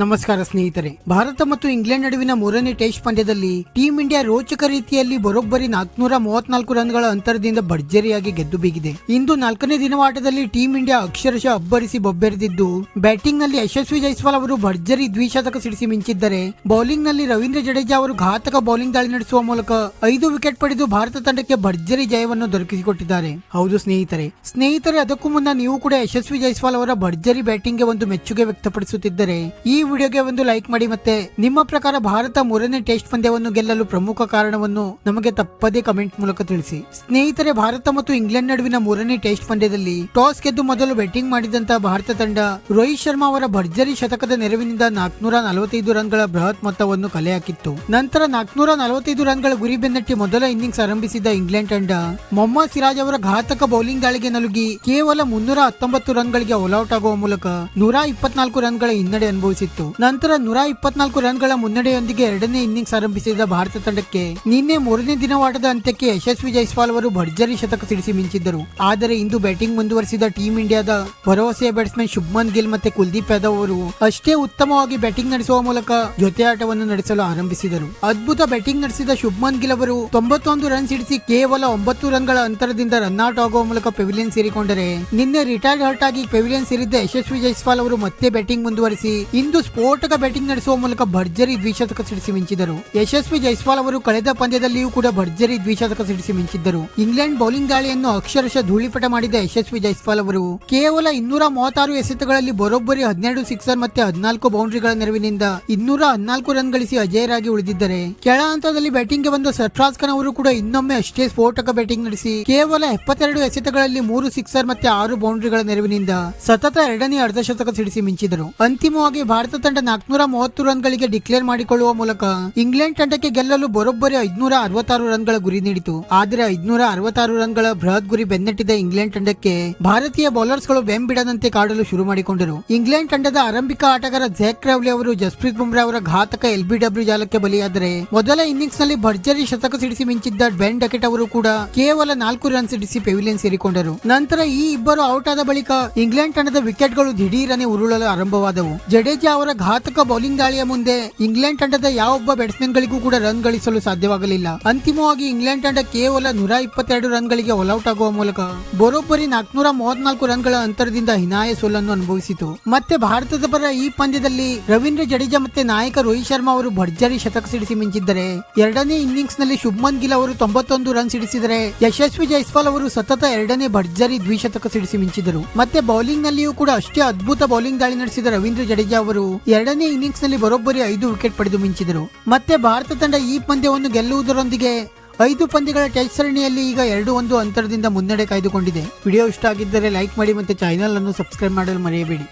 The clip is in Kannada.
ನಮಸ್ಕಾರ ಸ್ನೇಹಿತರೆ. ಭಾರತ ಮತ್ತು ಇಂಗ್ಲೆಂಡ್ ನಡುವಿನ ಮೂರನೇ ಟೆಸ್ಟ್ ಪಂದ್ಯದಲ್ಲಿ ಟೀಂ ಇಂಡಿಯಾ ರೋಚಕ ರೀತಿಯಲ್ಲಿ ಬರೋಬ್ಬರಿ 434 ರನ್ಗಳ ಅಂತರದಿಂದ ಭರ್ಜರಿಯಾಗಿ ಗೆದ್ದು ಬೀಗಿದೆ. ಇಂದು 4ನೇ ದಿನವಾಟದಲ್ಲಿ ಟೀಂ ಇಂಡಿಯಾ ಅಕ್ಷರಶಃ ಅಬ್ಬರಿಸಿ ಬೊಬ್ಬೆರೆದಿದ್ದು, ಬ್ಯಾಟಿಂಗ್ ನಲ್ಲಿ ಯಶಸ್ವಿ ಜೈಸ್ವಾಲ್ ಅವರು ಭರ್ಜರಿ ದ್ವಿಶತಕ ಸಿಡಿಸಿ ಮಿಂಚಿದ್ದರೆ, ಬೌಲಿಂಗ್ ನಲ್ಲಿ ರವೀಂದ್ರ ಜಡೇಜಾ ಅವರು ಘಾತಕ ಬೌಲಿಂಗ್ ದಾಳಿ ನಡೆಸುವ ಮೂಲಕ 5 ವಿಕೆಟ್ ಪಡೆದು ಭಾರತ ತಂಡಕ್ಕೆ ಭರ್ಜರಿ ಜಯವನ್ನು ದೊರಕಿಸಿಕೊಟ್ಟಿದ್ದಾರೆ. ಹೌದು ಸ್ನೇಹಿತರೆ, ಅದಕ್ಕೂ ಮುನ್ನ ನೀವು ಕೂಡ ಯಶಸ್ವಿ ಜೈಸ್ವಾಲ್ ಅವರ ಭರ್ಜರಿ ಬ್ಯಾಟಿಂಗ್ ಗೆ ಒಂದು ಮೆಚ್ಚುಗೆ ವ್ಯಕ್ತಪಡಿಸುತ್ತಿದ್ದರೆ ಈ ವಿಡಿಯೋಗೆ ಒಂದು ಲೈಕ್ ಮಾಡಿ. ಮತ್ತೆ ನಿಮ್ಮ ಪ್ರಕಾರ ಭಾರತ ಮೂರನೇ ಟೆಸ್ಟ್ ಪಂದ್ಯವನ್ನು ಗೆಲ್ಲಲು ಪ್ರಮುಖ ಕಾರಣವನ್ನು ನಮಗೆ ತಪ್ಪದೇ ಕಮೆಂಟ್ ಮೂಲಕ ತಿಳಿಸಿ. ಸ್ನೇಹಿತರೆ, ಭಾರತ ಮತ್ತು ಇಂಗ್ಲೆಂಡ್ ನಡುವಿನ ಮೂರನೇ ಟೆಸ್ಟ್ ಪಂದ್ಯದಲ್ಲಿ ಟಾಸ್ ಗೆದ್ದು ಮೊದಲು ಬ್ಯಾಟಿಂಗ್ ಮಾಡಿದಂತಹ ಭಾರತ ತಂಡ ರೋಹಿತ್ ಶರ್ಮಾ ಅವರ ಭರ್ಜರಿ ಶತಕದ ನೆರವಿನಿಂದ 445 ರನ್ಗಳ ಬೃಹತ್ ಮೊತ್ತವನ್ನು ಕಲೆ ಹಾಕಿತ್ತು. ನಂತರ 445 ರನ್ಗಳ ಗುರಿ ಬೆನ್ನಟ್ಟಿ ಮೊದಲ ಇನ್ನಿಂಗ್ಸ್ ಆರಂಭಿಸಿದ ಇಂಗ್ಲೆಂಡ್ ತಂಡ ಮೊಹಮ್ಮದ್ ಸಿರಾಜ್ ಅವರ ಘಾತಕ ಬೌಲಿಂಗ್ ದಾಳಿಗೆ ನಲುಗಿ ಕೇವಲ 319 ರನ್ಗಳಿಗೆ ಆಲ್ಔಟ್ ಆಗುವ ಮೂಲಕ 124 ರನ್ಗಳ ಹಿನ್ನಡೆ ಅನುಭವಿಸಿತ್ತು. ನಂತರ 124 ರನ್ಗಳ ಮುನ್ನಡೆಯೊಂದಿಗೆ ಎರಡನೇ ಇನ್ನಿಂಗ್ಸ್ ಆರಂಭಿಸಿದ ಭಾರತ ತಂಡಕ್ಕೆ ನಿನ್ನೆ ಮೂರನೇ ದಿನವಾಟದ ಅಂತ್ಯಕ್ಕೆ ಯಶಸ್ವಿ ಜೈಸ್ವಾಲ್ ಅವರು ಭರ್ಜರಿ ಶತಕ ಸಿಡಿಸಿ ಮಿಂಚಿದ್ದರು. ಆದರೆ ಇಂದು ಬ್ಯಾಟಿಂಗ್ ಮುಂದುವರಿಸಿದ ಟೀಂ ಇಂಡಿಯಾದ ಭರವಸೆಯ ಬ್ಯಾಟ್ಸ್ಮನ್ ಶುಭ್ಮನ್ ಗಿಲ್ ಮತ್ತೆ ಕುಲ್ದೀಪ್ ಯಾದವ್ ಅವರು ಅಷ್ಟೇ ಉತ್ತಮವಾಗಿ ಬ್ಯಾಟಿಂಗ್ ನಡೆಸುವ ಮೂಲಕ ಜೊತೆ ಆಟವನ್ನು ನಡೆಸಲು ಆರಂಭಿಸಿದರು. ಅದ್ಭುತ ಬ್ಯಾಟಿಂಗ್ ನಡೆಸಿದ ಶುಭ್ಮನ್ ಗಿಲ್ ಅವರು 91 ರನ್ ಸಿಡಿಸಿ ಕೇವಲ 9 ರನ್ಗಳ ಅಂತರದಿಂದ ರನ್ಔಟ್ ಆಗುವ ಮೂಲಕ ಪೆವಿಲಿಯನ್ ಸೇರಿಕೊಂಡರೆ, ನಿನ್ನೆ ರಿಟೈರ್ಡ್ ಹರ್ಟ್ ಆಗಿ ಪೆವಿಲಿಯನ್ ಸೇರಿದ್ದ ಯಶಸ್ವಿ ಜೈಸ್ವಾಲ್ ಅವರು ಮತ್ತೆ ಬ್ಯಾಟಿಂಗ್ ಮುಂದುವರಿಸಿ ಇಂದು ಸ್ಫೋಟಕ ಬ್ಯಾಟಿಂಗ್ ನಡೆಸುವ ಮೂಲಕ ಭರ್ಜರಿ ದ್ವಿಶತಕ ಸಿಡಿಸಿ ಮಿಂಚಿದರು. ಯಶಸ್ವಿ ಜೈಸ್ವಾಲ್ ಅವರು ಕಳೆದ ಪಂದ್ಯದಲ್ಲಿಯೂ ಕೂಡ ಭರ್ಜರಿ ದ್ವಿಶತಕ ಸಿಡಿಸಿ ಮಿಂಚಿದ್ದರು. ಇಂಗ್ಲೆಂಡ್ ಬೌಲಿಂಗ್ ದಾಳಿಯನ್ನು ಅಕ್ಷರಶಃ ಧೂಳಿಪಟ ಮಾಡಿದ ಯಶಸ್ವಿ ಜೈಸ್ವಾಲ್ ಅವರು ಕೇವಲ 236 ಎಸೆತಗಳಲ್ಲಿ ಬರೋಬ್ಬರಿ 12 ಸಿಕ್ಸರ್ ಮತ್ತೆ 14 ಬೌಂಡ್ರಿಗಳ ನೆರವಿನಿಂದ 214 ರನ್ ಗಳಿಸಿ ಅಜೇಯರಾಗಿ ಉಳಿದಿದ್ದರೆ, ಕೆಳ ಹಂತದಲ್ಲಿ ಬ್ಯಾಟಿಂಗ್ ಗೆ ಬಂದ ಸರ್ಫರಾಜ್ ಖಾನ್ ಅವರು ಕೂಡ ಇನ್ನೊಮ್ಮೆ ಅಷ್ಟೇ ಸ್ಫೋಟಕ ಬ್ಯಾಟಿಂಗ್ ನಡೆಸಿ ಕೇವಲ 72 ಎಸೆತಗಳಲ್ಲಿ 3 ಸಿಕ್ಸರ್ ಮತ್ತೆ 6 ಬೌಂಡ್ರಿಗಳ ನೆರವಿನಿಂದ ಸತತ ಎರಡನೇ ಅರ್ಧಶತಕ ಸಿಡಿಸಿ ಮಿಂಚಿದರು. ಅಂತಿಮವಾಗಿ ಭಾರತ ತಂಡ 430 ರನ್ಗಳಿಗೆ ಡಿಕ್ಲೇರ್ ಮಾಡಿಕೊಳ್ಳುವ ಮೂಲಕ ಇಂಗ್ಲೆಂಡ್ ತಂಡಕ್ಕೆ ಗೆಲ್ಲಲು ಬರೋಬ್ಬರಿ 566 ರನ್ಗಳ ಗುರಿ ನೀಡಿತು. ಆದರೆ 566 ರನ್ಗಳ ಬೃಹತ್ ಗುರಿ ಬೆನ್ನಟ್ಟಿದ ಇಂಗ್ಲೆಂಡ್ ತಂಡಕ್ಕೆ ಭಾರತೀಯ ಬೌಲರ್ಸ್ ಗಳು ಬೆಂಬಿಡದಂತೆ ಕಾಡಲು ಶುರು ಮಾಡಿಕೊಂಡರು. ಇಂಗ್ಲೆಂಡ್ ತಂಡದ ಆರಂಭಿಕ ಆಟಗಾರ ಝ್ಯಾಕ್ ಕ್ರಾವ್ಲಿ ಅವರು ಜಸ್ಪ್ರೀತ್ ಬುಮ್ರಾ ಅವರ ಘಾತಕ LBW ಜಾಲಕ್ಕೆ ಬಲಿಯಾದರೆ, ಮೊದಲ ಇನ್ನಿಂಗ್ಸ್ ನಲ್ಲಿ ಭರ್ಜರಿ ಶತಕ ಸಿಡಿಸಿ ಮಿಂಚಿದ್ದ ಬೆನ್ ಡಕೆಟ್ ಅವರು ಕೂಡ ಕೇವಲ 4 ರನ್ ಸಿಡಿಸಿ ಪೆವಿಲಿಯನ್ ಸೇರಿಕೊಂಡರು. ನಂತರ ಈ ಇಬ್ಬರು ಔಟ್ ಆದ ಬಳಿಕ ಇಂಗ್ಲೆಂಡ್ ತಂಡದ ವಿಕೆಟ್ ಗಳು ದಿಢೀರನೆ ಉರುಳಲು ಆರಂಭವಾದವು. ಜಡೇಜಾ ಅವರ ಘಾತಕ ಬೌಲಿಂಗ್ ದಾಳಿಯ ಮುಂದೆ ಇಂಗ್ಲೆಂಡ್ ತಂಡದ ಯಾವೊಬ್ಬ ಬ್ಯಾಟ್ಸ್ಮನ್ ಗಳಿಗೂ ಕೂಡ ರನ್ ಗಳಿಸಲು ಸಾಧ್ಯವಾಗಲಿಲ್ಲ. ಅಂತಿಮವಾಗಿ ಇಂಗ್ಲೆಂಡ್ ತಂಡ ಕೇವಲ 122 ರನ್ ಗಳಿಗೆ ಆಲ್ಔಟ್ ಆಗುವ ಮೂಲಕ ಬರೋಬ್ಬರಿ 434 ರನ್ಗಳ ಅಂತರದಿಂದ ಹೀನಾಯ ಸೋಲನ್ನು ಅನುಭವಿಸಿತು. ಮತ್ತೆ ಭಾರತದ ಪರ ಈ ಪಂದ್ಯದಲ್ಲಿ ರವೀಂದ್ರ ಜಡೇಜಾ ಮತ್ತೆ ನಾಯಕ ರೋಹಿತ್ ಶರ್ಮಾ ಅವರು ಭರ್ಜರಿ ಶತಕ ಸಿಡಿಸಿ ಮಿಂಚಿದ್ದರೆ, ಎರಡನೇ ಇನ್ನಿಂಗ್ಸ್ ನಲ್ಲಿ ಶುಭ್ಮನ್ ಗಿಲ್ ಅವರು 91 ರನ್ ಸಿಡಿಸಿದರೆ, ಯಶಸ್ವಿ ಜೈಸ್ವಾಲ್ ಅವರು ಸತತ ಎರಡನೇ ಭರ್ಜರಿ ದ್ವಿಶತಕ ಸಿಡಿಸಿ ಮಿಂಚಿದರು. ಮತ್ತೆ ಬೌಲಿಂಗ್ ನಲ್ಲಿಯೂ ಕೂಡ ಅಷ್ಟೇ ಅದ್ಭುತ ಬೌಲಿಂಗ್ ದಾಳಿ ನಡೆಸಿದ ರವೀಂದ್ರ ಜಡೇಜಾ ಅವರು ಎರಡನೇ ಇನ್ನಿಂಗ್ಸ್ ನಲ್ಲಿ ಬರೋಬ್ಬರಿ 5 ವಿಕೆಟ್ ಪಡೆದು ಮಿಂಚಿದರು. ಮತ್ತೆ ಭಾರತ ತಂಡ ಈ ಪಂದ್ಯವನ್ನು ಗೆಲ್ಲುವುದರೊಂದಿಗೆ 5 ಪಂದ್ಯಗಳ ಟೆಸ್ಟ್ ಸರಣಿಯಲ್ಲಿ ಈಗ 2-1 ಅಂತರದಿಂದ ಮುನ್ನಡೆ ಕಾಯ್ದುಕೊಂಡಿದೆ. ವಿಡಿಯೋ ಇಷ್ಟ ಆಗಿದ್ದರೆ ಲೈಕ್ ಮಾಡಿ ಮತ್ತೆ ಚಾನೆಲ್ ಅನ್ನು ಸಬ್ಸ್ಕ್ರೈಬ್ ಮಾಡಲು ಮರೆಯಬೇಡಿ.